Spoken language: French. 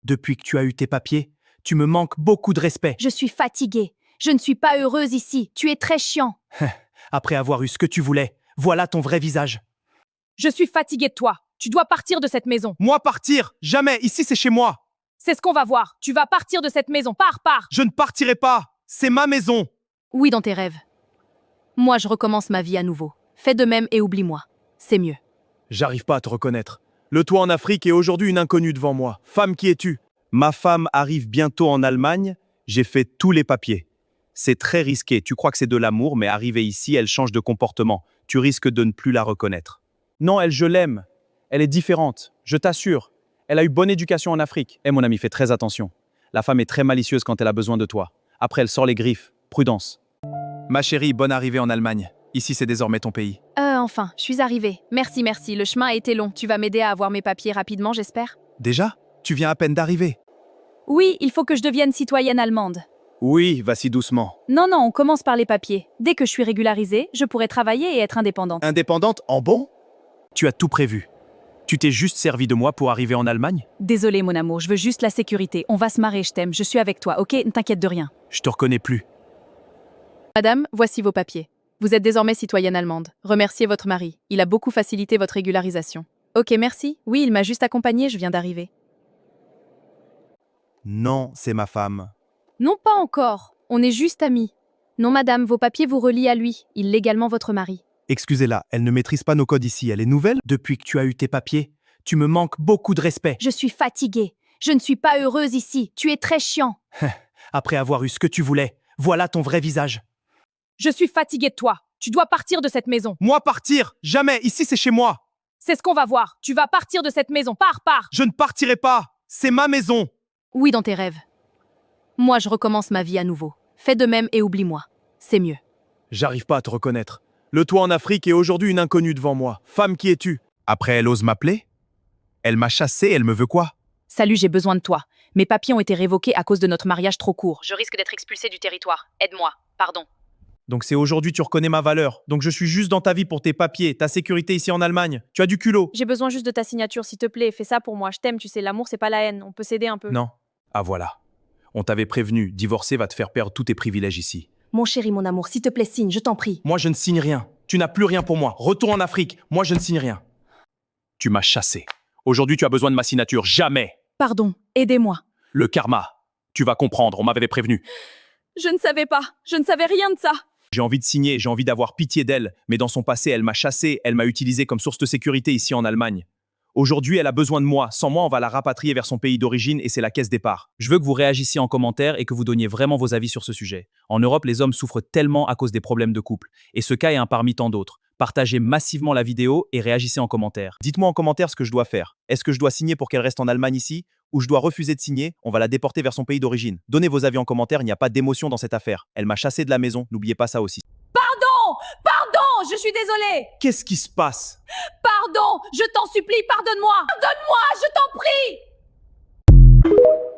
Depuis que tu as eu tes papiers, tu me manques beaucoup de respect. Je suis fatiguée. Je ne suis pas heureuse ici. Tu es très chiant. Après avoir eu ce que tu voulais, voilà ton vrai visage. Je suis fatiguée de toi. Tu dois partir de cette maison. Moi partir? Jamais, ici c'est chez moi. C'est ce qu'on va voir. Tu vas partir de cette maison. Pars. Je ne partirai pas. C'est ma maison. Oui, dans tes rêves. Moi, je recommence ma vie à nouveau. Fais de même et oublie-moi. C'est mieux. J'arrive pas à te reconnaître. Le toit en Afrique est aujourd'hui une inconnue devant moi. Femme, qui es-tu? Ma femme arrive bientôt en Allemagne. J'ai fait tous les papiers. C'est très risqué. Tu crois que c'est de l'amour, mais arrivée ici, elle change de comportement. Tu risques de ne plus la reconnaître. Non, elle, je l'aime. Elle est différente. Je t'assure. Elle a eu bonne éducation en Afrique. Eh mon ami, fais très attention. La femme est très malicieuse quand elle a besoin de toi. Après, elle sort les griffes. Prudence. Ma chérie, bonne arrivée en Allemagne. Ici, c'est désormais ton pays. Enfin, je suis arrivée. Merci. Le chemin a été long. Tu vas m'aider à avoir mes papiers rapidement, j'espère? Déjà? Tu viens à peine d'arriver. Oui, il faut que je devienne citoyenne allemande. Oui, vas-y doucement. Non, on commence par les papiers. Dès que je suis régularisée, je pourrai travailler et être indépendante. Indépendante en bon? Tu as tout prévu. Tu t'es juste servi de moi pour arriver en Allemagne? Désolée, mon amour, je veux juste la sécurité. On va se marrer, je t'aime. Je suis avec toi, ok? Ne t'inquiète de rien. Je te reconnais plus. Madame, voici vos papiers. Vous êtes désormais citoyenne allemande. Remerciez votre mari. Il a beaucoup facilité votre régularisation. Ok, merci. Oui, il m'a juste accompagnée, je viens d'arriver. Non, c'est ma femme. Non, pas encore. On est juste amis. Non, madame, vos papiers vous relient à lui. Il est légalement votre mari. Excusez-la, elle ne maîtrise pas nos codes ici. Elle est nouvelle? Depuis que tu as eu tes papiers, tu me manques beaucoup de respect. Je suis fatiguée. Je ne suis pas heureuse ici. Tu es très chiant. Après avoir eu ce que tu voulais, voilà ton vrai visage. Je suis fatiguée de toi. Tu dois partir de cette maison. Moi partir? Jamais, ici c'est chez moi. C'est ce qu'on va voir. Tu vas partir de cette maison. Pars. Je ne partirai pas. C'est ma maison. Oui, dans tes rêves. Moi, je recommence ma vie à nouveau. Fais de même et oublie-moi. C'est mieux. J'arrive pas à te reconnaître. Le toit en Afrique est aujourd'hui une inconnue devant moi. Femme, qui es-tu? Après, elle ose m'appeler? Elle m'a chassé, elle me veut quoi? Salut, j'ai besoin de toi. Mes papiers ont été révoqués à cause de notre mariage trop court. Je risque d'être expulsée du territoire. Aide-moi. Pardon. Donc c'est aujourd'hui tu reconnais ma valeur. Donc je suis juste dans ta vie pour tes papiers, ta sécurité ici en Allemagne. Tu as du culot. J'ai besoin juste de ta signature, s'il te plaît. Fais ça pour moi. Je t'aime, tu sais, l'amour, c'est pas la haine. On peut s'aider un peu. Non. Ah voilà. On t'avait prévenu, divorcer va te faire perdre tous tes privilèges ici. Mon chéri, mon amour, s'il te plaît, signe, je t'en prie. Moi je ne signe rien. Tu n'as plus rien pour moi. Retourne en Afrique. Moi je ne signe rien. Tu m'as chassé. Aujourd'hui tu as besoin de ma signature. Jamais. Pardon, aidez-moi. Le karma. Tu vas comprendre, on m'avait prévenu. Je ne savais pas. Je ne savais rien de ça. J'ai envie de signer, j'ai envie d'avoir pitié d'elle, mais dans son passé, elle m'a chassé, elle m'a utilisé comme source de sécurité ici en Allemagne. Aujourd'hui, elle a besoin de moi. Sans moi, on va la rapatrier vers son pays d'origine et c'est la caisse départ. Je veux que vous réagissiez en commentaire et que vous donniez vraiment vos avis sur ce sujet. En Europe, les hommes souffrent tellement à cause des problèmes de couple. Et ce cas est un parmi tant d'autres. Partagez massivement la vidéo et réagissez en commentaire. Dites-moi en commentaire ce que je dois faire. Est-ce que je dois signer pour qu'elle reste en Allemagne ici? Ou je dois refuser de signer? On va la déporter vers son pays d'origine. Donnez vos avis en commentaire, il n'y a pas d'émotion dans cette affaire. Elle m'a chassé de la maison, n'oubliez pas ça aussi. Pardon, je suis désolée. Qu'est-ce qui se passe? Pardon, je t'en supplie, pardonne-moi. Pardonne-moi, je t'en prie.